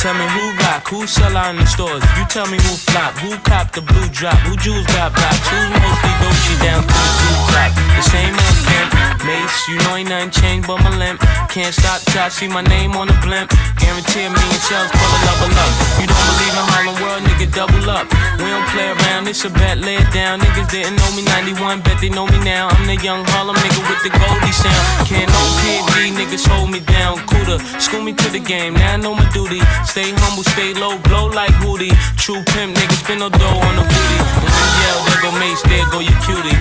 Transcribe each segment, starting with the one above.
Tell me who rock, who sell out in the stores. You tell me who flop, who cop the blue drop, who jewels got blocks, who's mostly Dolce down to the two top. The same old pimp, Mace, you know ain't nothing changed but my limp. Can't stop till I see my name on the blimp. Guarantee a million shells, pull a level up. You don't believe in Harlem World, nigga, double up. We don't play around, it's a bet, lay it down. Niggas didn't know me 91, bet they know me now. I'm the young Harlem nigga with the Goldie sound. Can't no PD, niggas hold me down. Cooler, school me to the game, now I know my duty. Stay humble, stay low, blow like Hootie. True pimp, niggas spin no dough on the booty. When I yell, there go Mace, there go your cutie.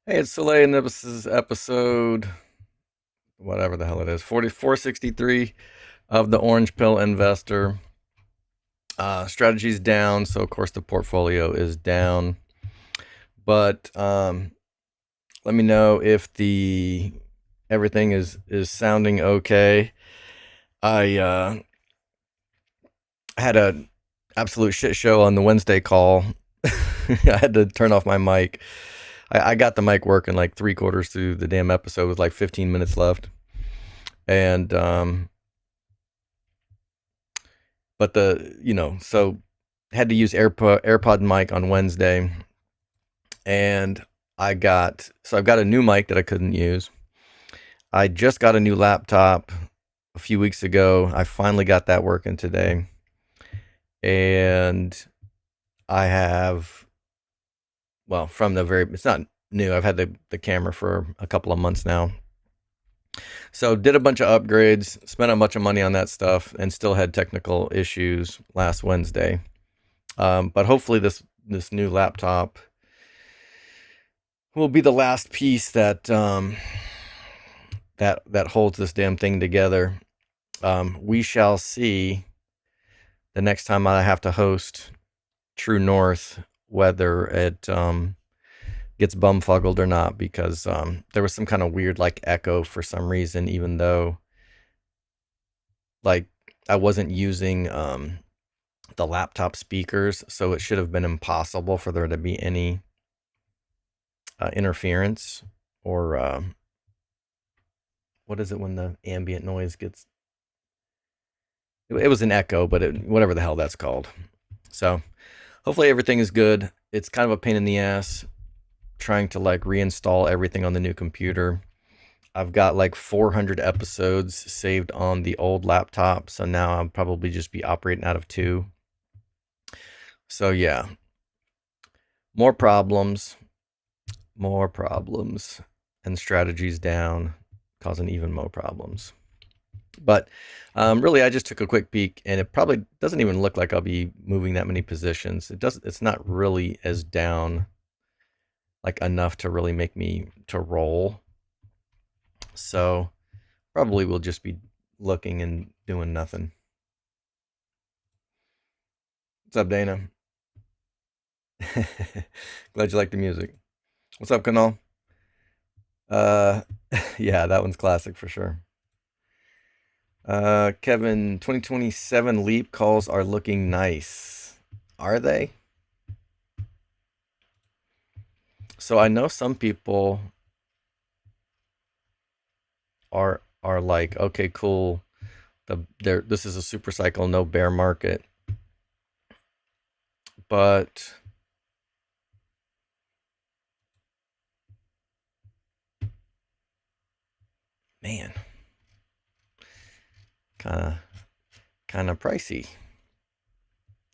Hey, it's Soleil, and this is episode, whatever the hell it is, 4463 of the Orange Pill Investor. Strategy's down, so of course the portfolio is down. But let me know if everything is sounding okay. I had an absolute shit show on the Wednesday call. I had to turn off my mic. I got the mic working like 3/4 through the damn episode with like 15 minutes left. And, but so had to use AirPod mic on Wednesday. And I've got a new mic that I couldn't use. I just got a new laptop a few weeks ago. I finally got that working today. And I have, well, it's not new. I've had the camera for a couple of months now. So did a bunch of upgrades, spent a bunch of money on that stuff, and still had technical issues last Wednesday. But hopefully this new laptop will be the last piece that holds this damn thing together. We shall see the next time I have to host True North, whether it gets bumfuggled or not, because there was some kind of weird like echo for some reason, even though like I wasn't using the laptop speakers, so it should have been impossible for there to be any interference or what is it when the ambient noise gets, it was an echo, but whatever the hell that's called. So hopefully everything is good. It's kind of a pain in the ass trying to like reinstall everything on the new computer. I've got like 400 episodes saved on the old laptop, so now I'll probably just be operating out of 2. So yeah, more problems, and strategies down, causing even more problems. But really, I just took a quick peek, and it probably doesn't even look like I'll be moving that many positions. It's not really as down, like enough to really make me to roll. So probably we'll just be looking and doing nothing. What's up, Dana? Glad you like the music. What's up, Kanal? Yeah, that one's classic for sure. Kevin, 2027 Leap calls are looking nice. Are they? So I know some people are like, okay, cool. This is a super cycle, no bear market. But man, kind of pricey.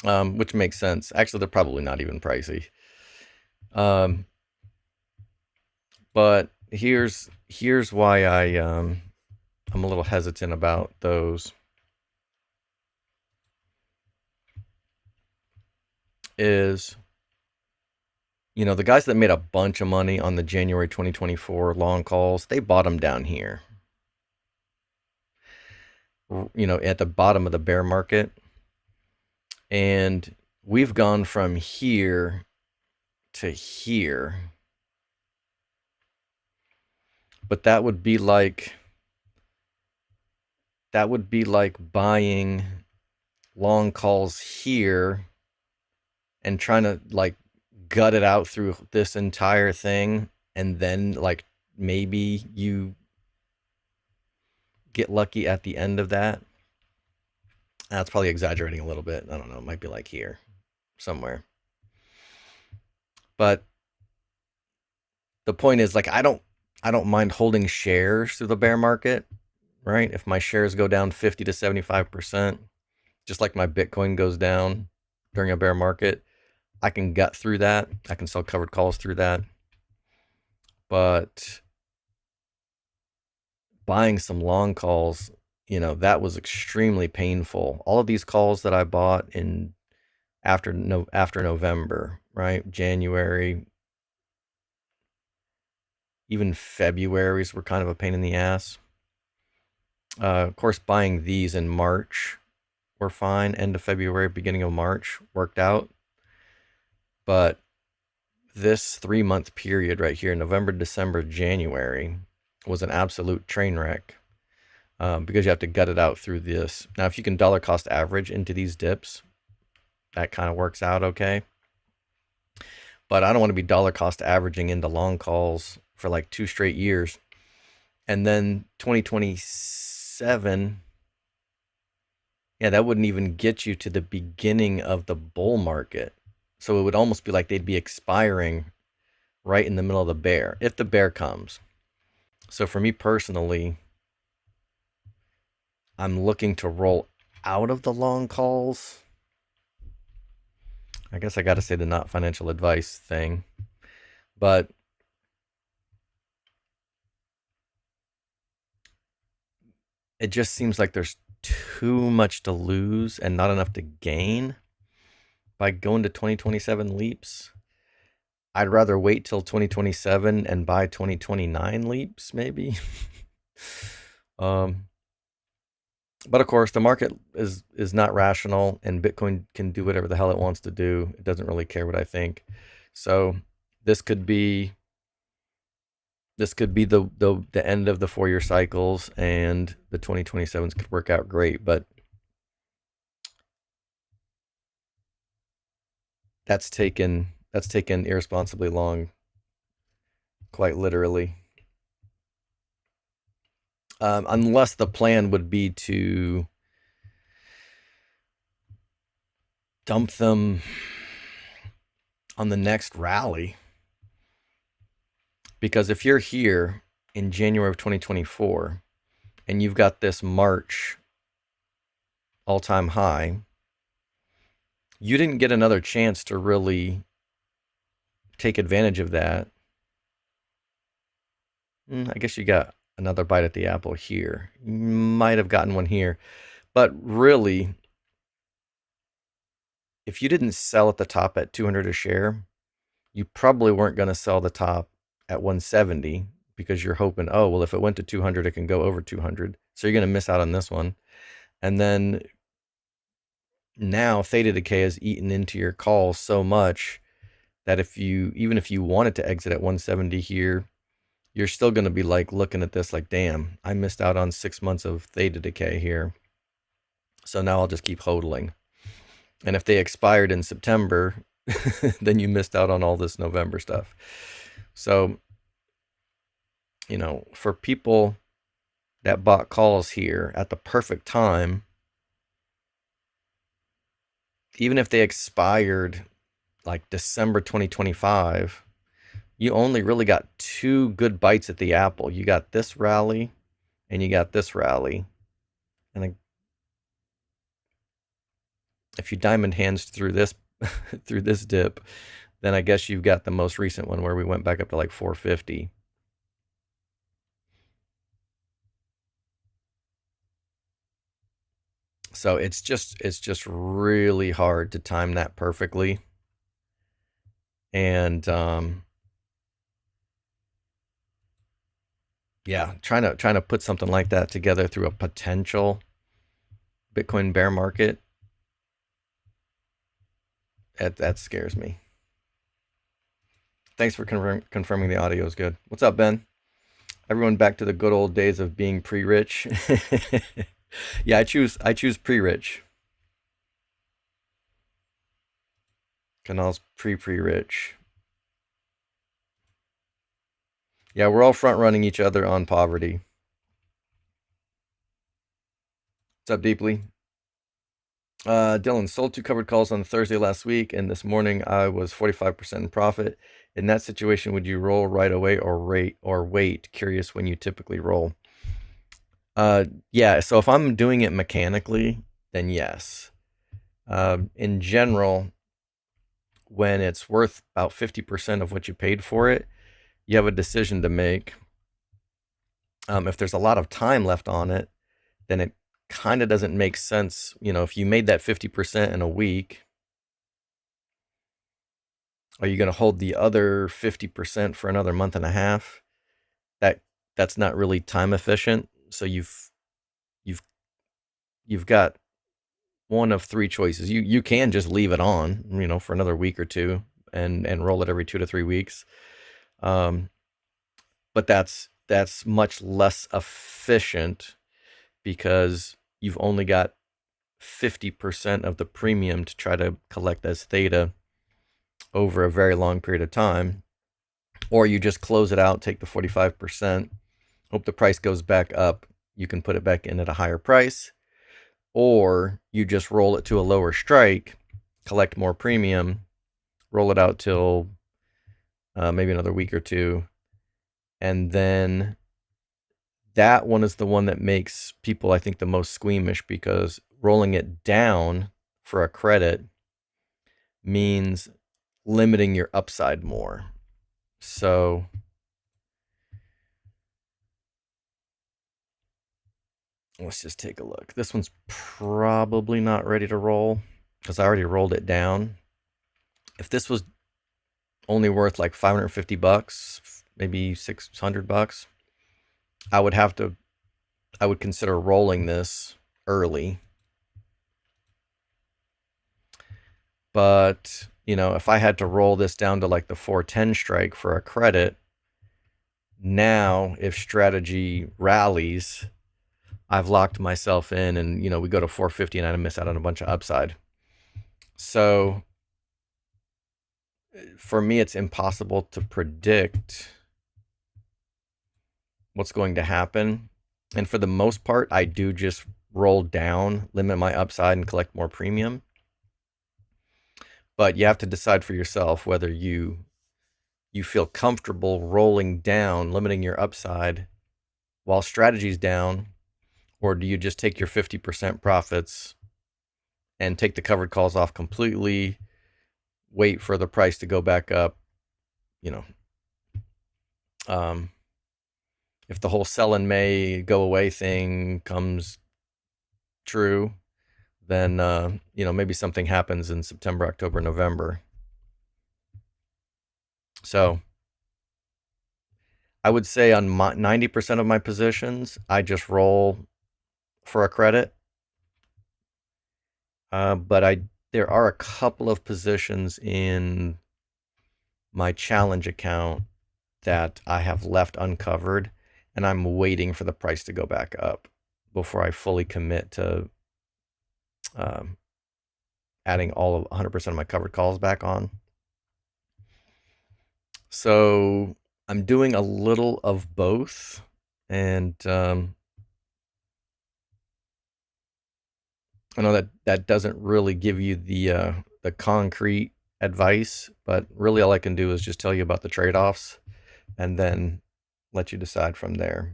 Which makes sense. Actually, they're probably not even pricey. But here's why I'm a little hesitant about those. Is, the guys that made a bunch of money on the January 2024 long calls, they bought them down here. At the bottom of the bear market. And we've gone from here to here. But that would be like buying long calls here and trying to like gut it out through this entire thing, and then like maybe you get lucky at the end of that. That's probably exaggerating a little bit. I don't know. It might be like here somewhere. But the point is, like, I don't mind holding shares through the bear market, right? If my shares go down 50 to 75%, just like my Bitcoin goes down during a bear market, I can gut through that. I can sell covered calls through that. But buying some long calls, that was extremely painful. All of these calls that I bought in after November, right? January, even February's were kind of a pain in the ass. Of course, buying these in March were fine. End of February, beginning of March worked out. But this 3-month period right here, November, December, January, was an absolute train wreck, because you have to gut it out through this. Now, if you can dollar cost average into these dips, that kind of works out okay. But I don't want to be dollar cost averaging into long calls for like 2 straight years. And then 2027, yeah, that wouldn't even get you to the beginning of the bull market. So it would almost be like they'd be expiring right in the middle of the bear, if the bear comes. So for me personally, I'm looking to roll out of the long calls. I guess I got to say the not financial advice thing. But it just seems like there's too much to lose and not enough to gain by going to 2027 leaps. I'd rather wait till 2027 and buy 2029 leaps, maybe. But of course, the market is not rational, and Bitcoin can do whatever the hell it wants to do. It doesn't really care what I think. So this could be the end of the 4-year cycles, and the 2027s could work out great. But that's taken irresponsibly long, quite literally. Unless the plan would be to dump them on the next rally. Because if you're here in January of 2024 and you've got this March all-time high, you didn't get another chance to really take advantage of that. I guess you got another bite at the apple here. You might have gotten one here. But really, if you didn't sell at the top at 200 a share, you probably weren't going to sell the top at 170, because you're hoping, oh, well, if it went to 200, it can go over 200. So you're going to miss out on this one. And then now theta decay has eaten into your call so much that even if you wanted to exit at 170 here, you're still going to be like looking at this like, damn, I missed out on 6 months of theta decay here. So now I'll just keep hodling. And if they expired in September, then you missed out on all this November stuff. So, for people that bought calls here at the perfect time, even if they expired like December 2025, you only really got 2 good bites at the apple. You got this rally and you got this rally. And if you diamond hands through this through this dip, then I guess you've got the most recent one where we went back up to like 450. So it's just really hard to time that perfectly. And yeah, trying to put something like that together through a potential Bitcoin bear market, that scares me. Thanks for confirming the audio is good. What's up, Ben? Everyone back to the good old days of being pre-rich. Yeah, I choose pre-rich. Canal's pre-rich. Yeah, we're all front running each other on poverty. What's up, Deeply? Dylan, sold 2 covered calls on Thursday last week, and this morning I was 45% in profit. In that situation, would you roll right away or wait? Curious when you typically roll. Yeah, so if I'm doing it mechanically, then yes. In general, when it's worth about 50% of what you paid for it, you have a decision to make. If there's a lot of time left on it, then it kind of doesn't make sense. If you made that 50% in a week, are you going to hold the other 50% for another month and a half? That's not really time efficient. So you've got one of 3 choices. You can just leave it on, for another week or two and roll it every 2 to 3 weeks. But that's much less efficient because you've only got 50% of the premium to try to collect as theta over a very long period of time. Or you just close it out, take the 45%, hope the price goes back up. You can put it back in at a higher price. Or you just roll it to a lower strike, collect more premium, roll it out till maybe another week or two. And then that one is the one that makes people, I think, the most squeamish, because rolling it down for a credit means limiting your upside more. So let's just take a look. This one's probably not ready to roll because I already rolled it down. If this was only worth like $550, maybe $600, I would consider rolling this early. But, if I had to roll this down to like the 410 strike for a credit, now if strategy rallies, I've locked myself in and, we go to 450 and I miss out on a bunch of upside. So for me, it's impossible to predict what's going to happen. And for the most part, I do just roll down, limit my upside, and collect more premium. But you have to decide for yourself whether you feel comfortable rolling down, limiting your upside while strategy's down, or do you just take your 50% profits and take the covered calls off completely, wait for the price to go back up? If the whole sell in May, go away thing comes true, then maybe something happens in September, October, November. So I would say on 90% of my positions, I just roll for a credit. But there are a couple of positions in my challenge account that I have left uncovered, and I'm waiting for the price to go back up before I fully commit to adding all of 100% of my covered calls back on. So I'm doing a little of both, and I know that doesn't really give you the concrete advice, but really all I can do is just tell you about the trade-offs and then let you decide from there.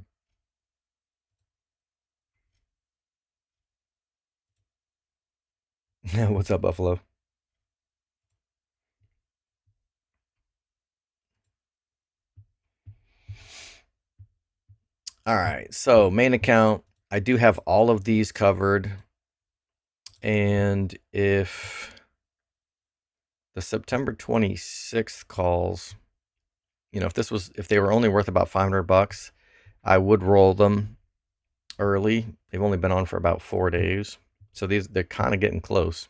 What's up, Buffalo? All right, so main account, I do have all of these covered. And if the September 26th calls, if they were only worth about $500, I would roll them early. They've only been on for about 4 days. So they're kind of getting close.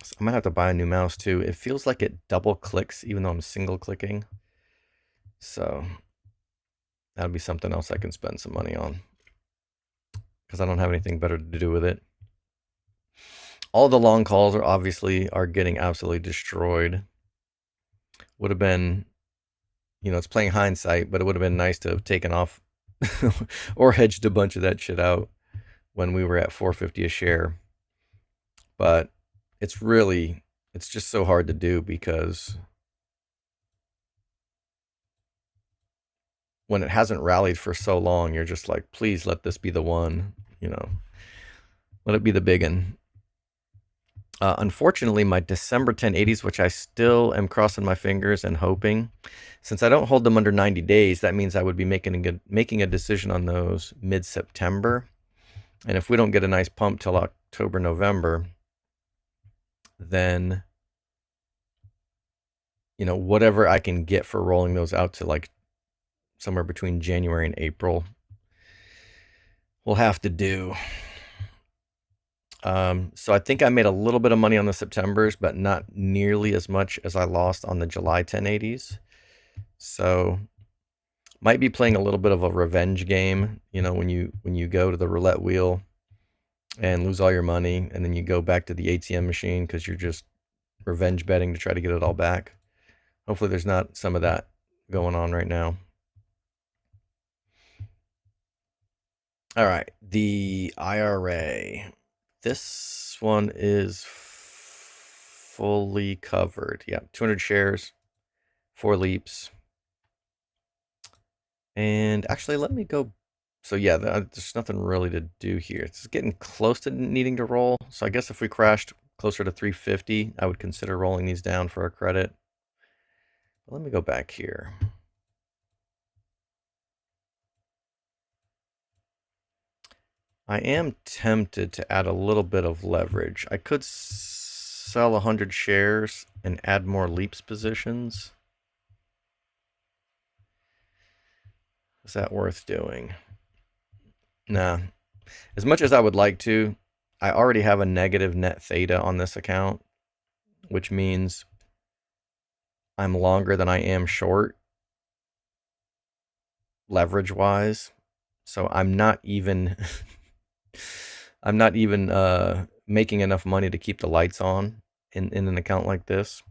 So I'm gonna have to buy a new mouse too. It feels like it double clicks even though I'm single clicking. So that'll be something else I can spend some money on because I don't have anything better to do with it. All the long calls are getting absolutely destroyed. Would have been, it's playing hindsight, but it would have been nice to have taken off or hedged a bunch of that shit out when we were at 450 a share. But it's just so hard to do because when it hasn't rallied for so long, you're just like, please let this be the one, let it be the big one. Unfortunately, my December 1080s, which I still am crossing my fingers and hoping, since I don't hold them under 90 days, that means I would be making a decision on those mid-September. And if we don't get a nice pump till October, November, then, whatever I can get for rolling those out to like somewhere between January and April, we'll have to do. So I think I made a little bit of money on the Septembers, but not nearly as much as I lost on the July 1080s. So might be playing a little bit of a revenge game, when you go to the roulette wheel and lose all your money, and then you go back to the ATM machine because you're just revenge betting to try to get it all back. Hopefully there's not some of that going on right now. All right, the IRA. This one is fully covered. Yeah, 200 shares, 4 leaps. And actually, let me go. So yeah, there's nothing really to do here. It's getting close to needing to roll. So I guess if we crashed closer to 350, I would consider rolling these down for a credit. Let me go back here. I am tempted to add a little bit of leverage. I could sell 100 shares and add more leaps positions. Is that worth doing? Nah. As much as I would like to, I already have a negative net theta on this account, which means I'm longer than I am short, leverage-wise. So I'm not even making enough money to keep the lights on in an account like this.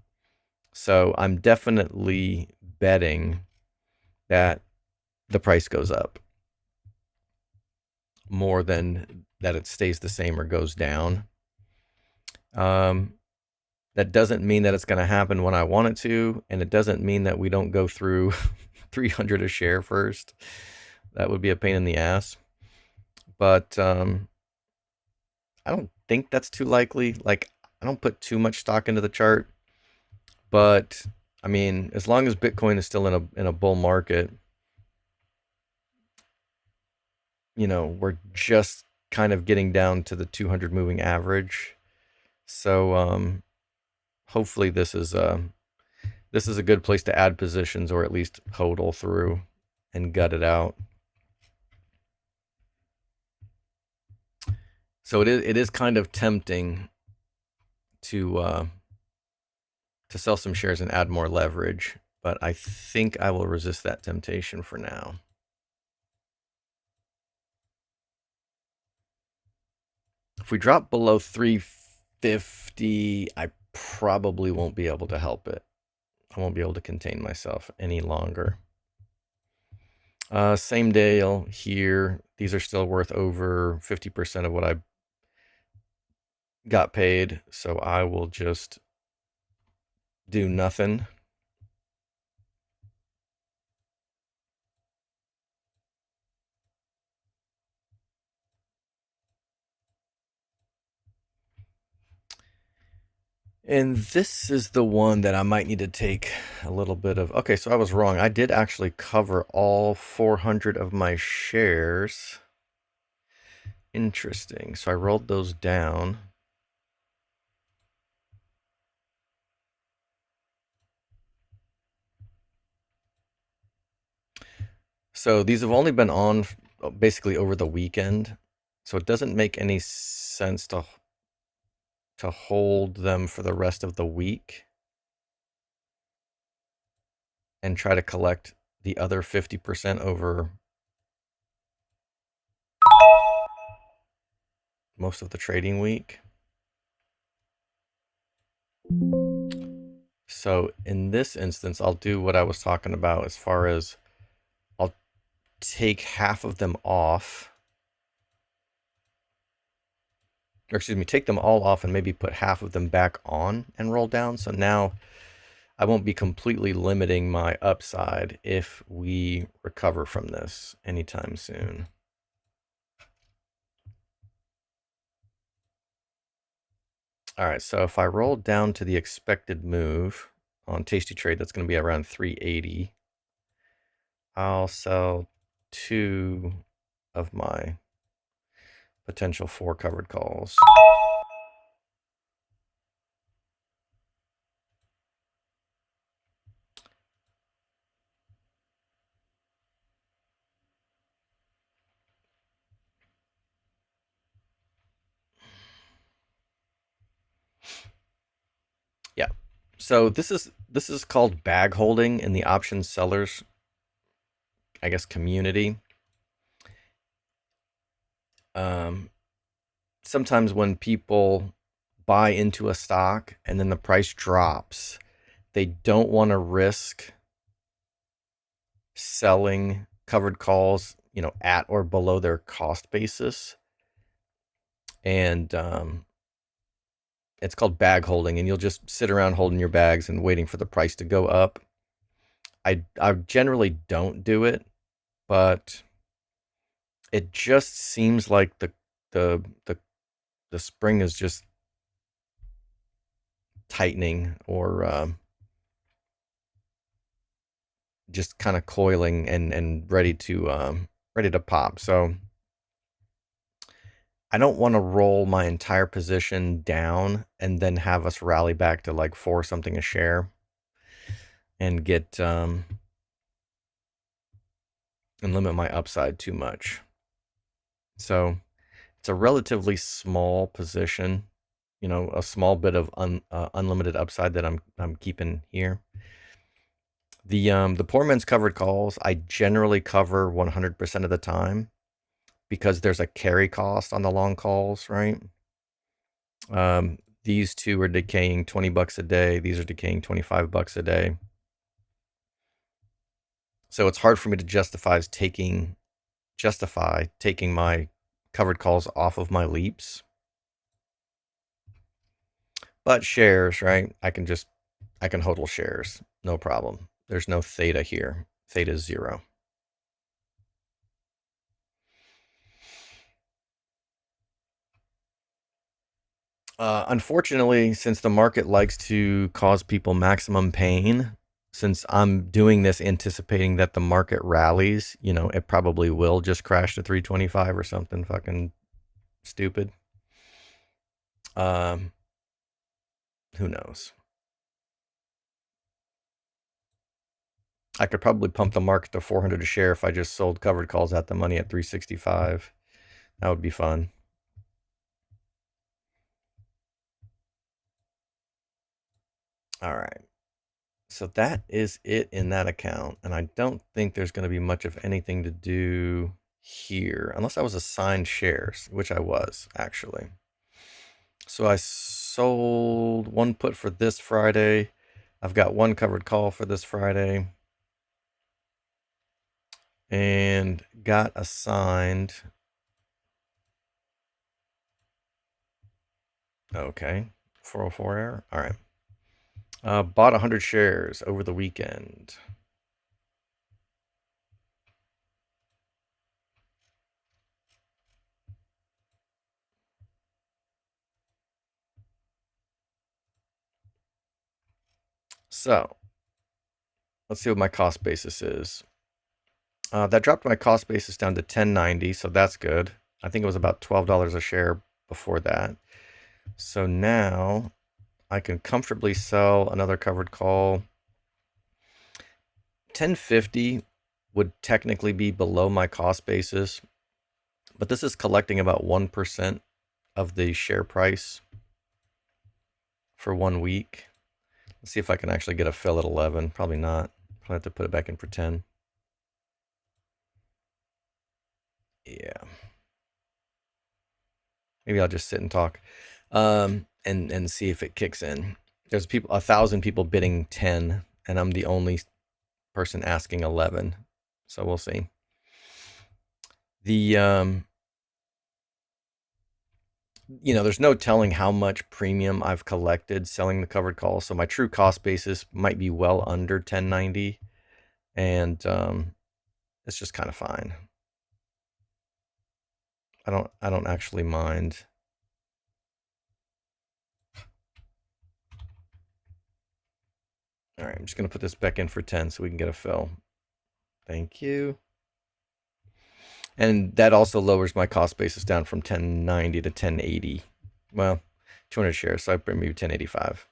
So I'm definitely betting that the price goes up more than that it stays the same or goes down. That doesn't mean that it's going to happen when I want it to, and it doesn't mean that we don't go through 300 a share first. That would be a pain in the ass. But I don't think that's too likely. Like, I don't put too much stock into the chart. But I mean, as long as Bitcoin is still in a bull market, we're just kind of getting down to the 200 moving average. So hopefully this is a good place to add positions, or at least hodl through and gut it out. So it is kind of tempting to sell some shares and add more leverage, but I think I will resist that temptation for now. If we drop below 350, I probably won't be able to help it. I won't be able to contain myself any longer. Same deal here. These are still worth over 50% of what I got paid, so I will just do nothing. And this is the one that I might need to take a little bit of. Okay, so I was wrong. I did actually cover all 400 of my shares. Interesting. So I rolled those down. So these have only been on basically over the weekend. So it doesn't make any sense to hold them for the rest of the week and try to collect the other 50% over most of the trading week. So in this instance, I'll do what I was talking about as far as I'll take half of them off, or excuse me, take them all off and maybe put half of them back on and roll down. So now I won't be completely limiting my upside if we recover from this anytime soon. All right, so if I roll down to the expected move on Tasty Trade, that's going to be around 380. I'll sell 2 of my potential 4 covered calls. Yeah. So this is called bag holding in the option sellers, I guess, community. Sometimes when people buy into a stock and then the price drops, they don't want to risk selling covered calls, at or below their cost basis. And it's called bag holding, and you'll just sit around holding your bags and waiting for the price to go up. I generally don't do it, but it just seems like the the spring is just tightening, or just kind of coiling and ready to pop. So I don't want to roll my entire position down and then have us rally back to like 4 something a share and get and limit my upside too much. So it's a relatively small position, a small bit of unlimited upside that I'm keeping here. The poor man's covered calls, I generally cover 100% of the time because there's a carry cost on the long calls, right? These two are decaying $20 a day. These are decaying $25 a day. So it's hard for me to justify taking my covered calls off of my leaps. But shares, right? I can hodl shares, no problem. There's no theta here. Theta is 0. Unfortunately, since the market likes to cause people maximum pain, since I'm doing this anticipating that the market rallies, it probably will just crash to 325 or something fucking stupid. Who knows? I could probably pump the market to 400 a share if I just sold covered calls at the money at 365. That would be fun. All right. So that is it in that account. And I don't think there's going to be much of anything to do here, unless I was assigned shares, which I was actually. So I sold 1 put for this Friday. I've got 1 covered call for this Friday. And got assigned. Okay. 404 error. All right. Bought 100 shares over the weekend. So let's see what my cost basis is. That dropped my cost basis down to 1090, so that's good. I think it was about $12 a share before that. So now I can comfortably sell another covered call. 1050 would technically be below my cost basis, but this is collecting about 1% of the share price for 1 week. Let's see if I can actually get a fill at 11. Probably not. Probably have to put it back in for 10. Yeah. Maybe I'll just sit and talk and see if it kicks in. there's 1,000 people bidding 10, and I'm the only person asking 11. So we'll see. The there's no telling how much premium I've collected selling the covered call. So my true cost basis might be well under 1090, and it's just kind of fine. I don't actually mind. All right, I'm just gonna put this back in for 10 so we can get a fill. Thank you. And that also lowers my cost basis down from 1090 to 1080. Well, 200 shares, so I bring maybe 1085.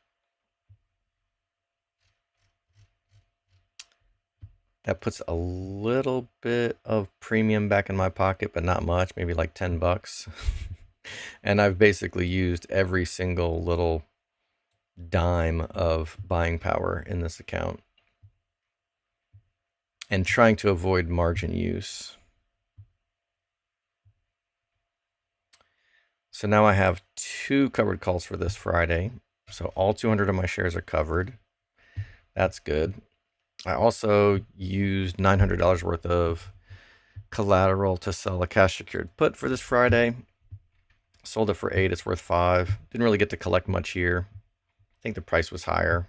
That puts a little bit of premium back in my pocket, but not much, maybe like 10 bucks. And I've basically used every single little dime of buying power in this account and trying to avoid margin use. So now I have 2 covered calls for this Friday. So all 200 of my shares are covered. That's good. I also used $900 worth of collateral to sell a cash secured put for this Friday. Sold it for 8. It's worth 5. Didn't really get to collect much here. I think the price was higher.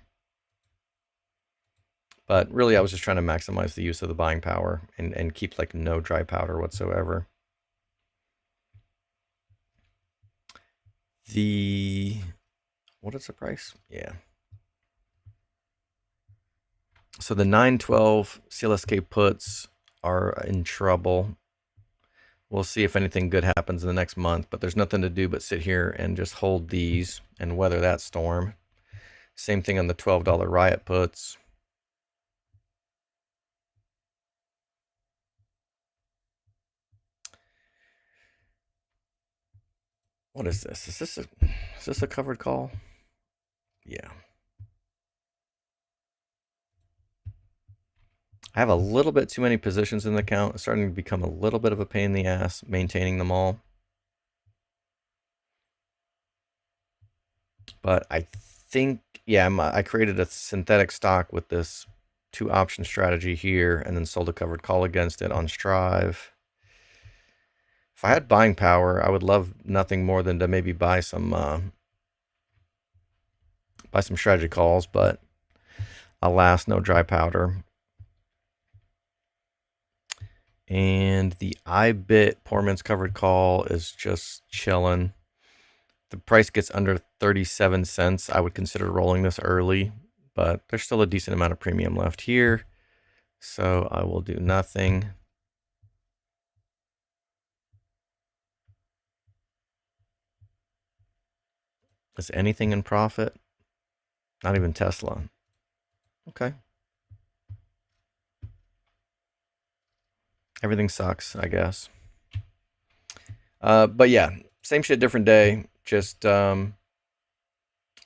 But really, I was just trying to maximize the use of the buying power and keep like no dry powder whatsoever. What is the price? Yeah. So the 912 CLSK puts are in trouble. We'll see if anything good happens in the next month, but there's nothing to do but sit here and just hold these and weather that storm. Same thing on the $12 Riot puts. What is this? Is this a covered call? Yeah. I have a little bit too many positions in the account. It's starting to become a little bit of a pain in the ass maintaining them all. But I think, yeah, I created a synthetic stock with this 2 option strategy here and then sold a covered call against it on Strive. If I had buying power, I would love nothing more than to maybe buy some strategy calls, but alas, no dry powder. And the IBIT Poor Man's covered call is just chilling. The price gets under 37 cents. I would consider rolling this early, but there's still a decent amount of premium left here. So I will do nothing. Is anything in profit? Not even Tesla. Okay. Everything sucks, I guess. But yeah, same shit, different day. Just running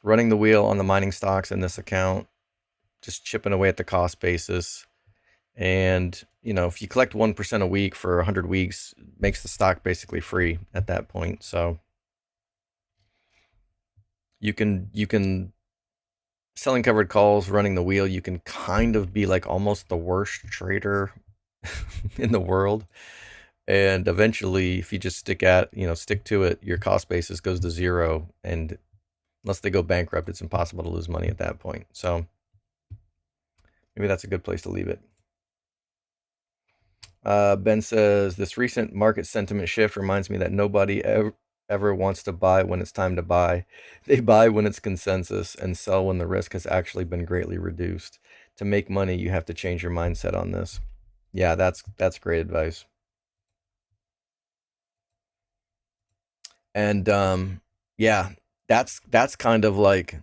the wheel on the mining stocks in this account. Just chipping away at the cost basis. And, if you collect 1% a week for 100 weeks, it makes the stock basically free at that point. So you can selling covered calls, running the wheel, you can kind of be like almost the worst trader in the world. And eventually, if you just stick to it, your cost basis goes to 0. And unless they go bankrupt, it's impossible to lose money at that point. So maybe that's a good place to leave it. Ben says, this recent market sentiment shift reminds me that nobody ever wants to buy when it's time to buy. They buy when it's consensus and sell when the risk has actually been greatly reduced. To make money, you have to change your mindset on this. Yeah, that's great advice. And yeah, that's kind of like,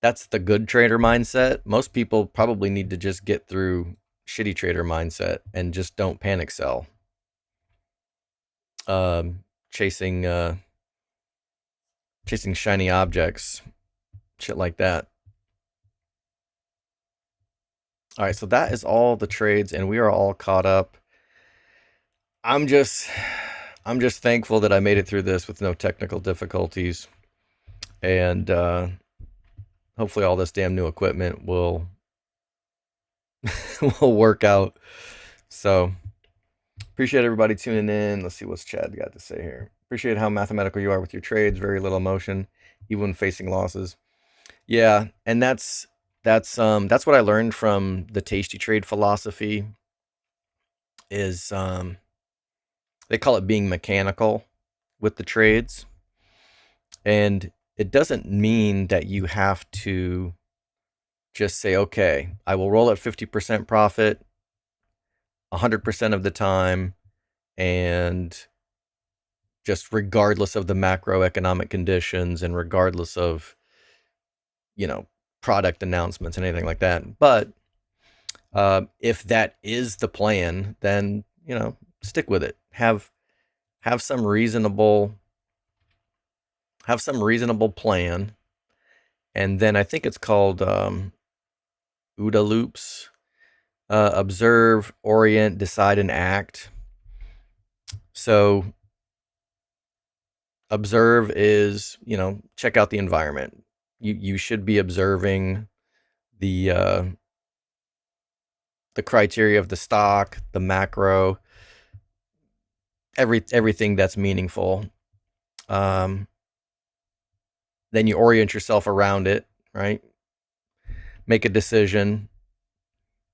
that's the good trader mindset. Most people probably need to just get through shitty trader mindset and just don't panic sell. Chasing shiny objects, shit like that. All right, so that is all the trades, and we are all caught up. I'm just thankful that I made it through this with no technical difficulties, and hopefully all this damn new equipment will will work out. So appreciate everybody tuning in. Let's see what's Chad got to say here. Appreciate how mathematical you are with your trades. Very little emotion, even when facing losses. Yeah, and that's what I learned from the Tasty Trade philosophy. Is they call it being mechanical with the trades, and it doesn't mean that you have to just say, okay, I will roll at 50% profit 100% of the time, and just regardless of the macroeconomic conditions and regardless of, product announcements and anything like that. But if that is the plan, then, stick with it. Have some reasonable plan. And then I think it's called OODA loops. Observe, orient, decide, and act. So observe is, check out the environment. You should be observing the criteria of the stock, the macro, everything that's meaningful. Then you orient yourself around it, right? Make a decision,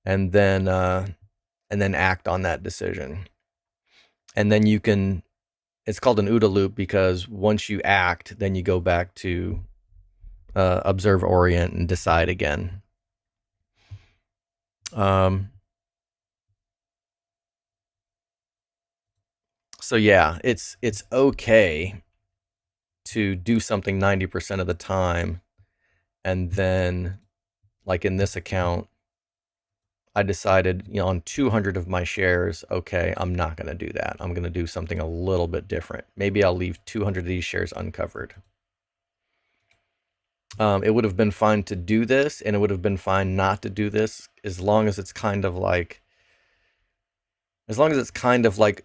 and then act on that decision. And then you can, it's called an OODA loop because once you act, then you go back to observe, orient, and decide again. So yeah, it's okay to do something 90% of the time, and then, like in this account, I decided, on 200 of my shares, okay, I'm not going to do that. I'm going to do something a little bit different. Maybe I'll leave 200 of these shares uncovered. It would have been fine to do this, and it would have been fine not to do this, as long as it's kind of like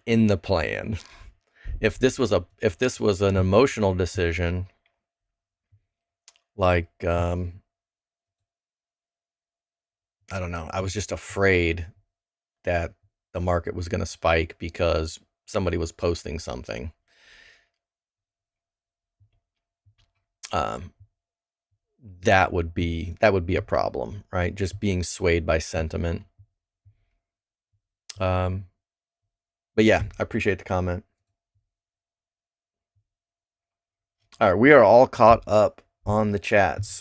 in the plan. If this was an emotional decision, like I don't know, I was just afraid that the market was going to spike because somebody was posting something. That would be a problem, right? Just being swayed by sentiment. But yeah, I appreciate the comment. All right, we are all caught up on the chat. So